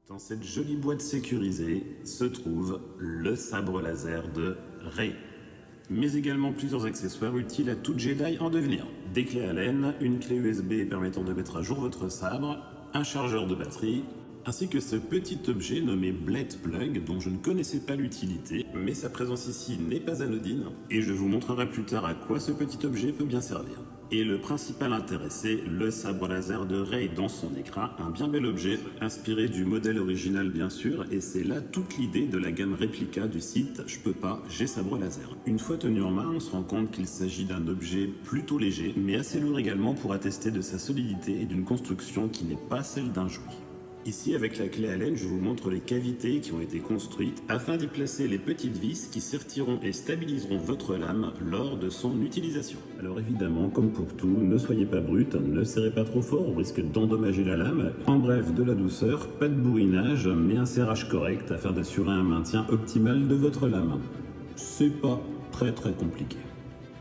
Dans cette jolie boîte sécurisée se trouve le sabre laser de Rey, mais également plusieurs accessoires utiles à tout Jedi en devenir. Des clés Allen, une clé USB permettant de mettre à jour votre sabre, un chargeur de batterie, ainsi que ce petit objet nommé Blade Plug dont je ne connaissais pas l'utilité, mais sa présence ici n'est pas anodine, et je vous montrerai plus tard à quoi ce petit objet peut bien servir. Et le principal intéressé, le sabre laser de Rey dans son écran, un bien bel objet, inspiré du modèle original bien sûr, et c'est là toute l'idée de la gamme réplica du site Je peux pas, j'ai sabre laser. Une fois tenu en main, on se rend compte qu'il s'agit d'un objet plutôt léger, mais assez lourd également pour attester de sa solidité et d'une construction qui n'est pas celle d'un jouet. Ici, avec la clé Allen, je vous montre les cavités qui ont été construites afin d'y placer les petites vis qui sertiront et stabiliseront votre lame lors de son utilisation. Alors évidemment, comme pour tout, ne soyez pas brut, ne serrez pas trop fort, on risque d'endommager la lame. En bref, de la douceur, pas de bourrinage, mais un serrage correct afin d'assurer un maintien optimal de votre lame. C'est pas très compliqué.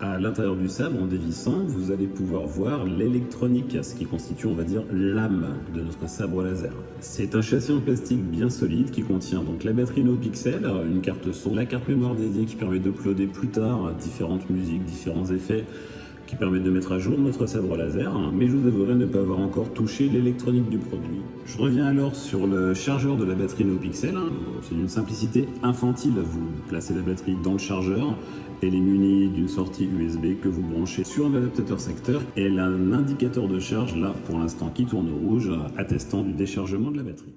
À l'intérieur du sabre, en dévissant, vous allez pouvoir voir l'électronique, ce qui constitue, on va dire, l'âme de notre sabre laser. C'est un châssis en plastique bien solide qui contient donc la batterie NoPixel, une carte son, la carte mémoire dédiée qui permet d'uploader plus tard différentes musiques, différents effets, qui permettent de mettre à jour notre sabre laser, mais je vous avouerai ne pas avoir encore touché l'électronique du produit. Je reviens alors sur le chargeur de la batterie NoPixel. C'est d'une simplicité infantile. Vous placez la batterie dans le chargeur, elle est munie d'une sortie USB que vous branchez sur un adaptateur secteur et elle a un indicateur de charge là pour l'instant qui tourne au rouge, attestant du déchargement de la batterie.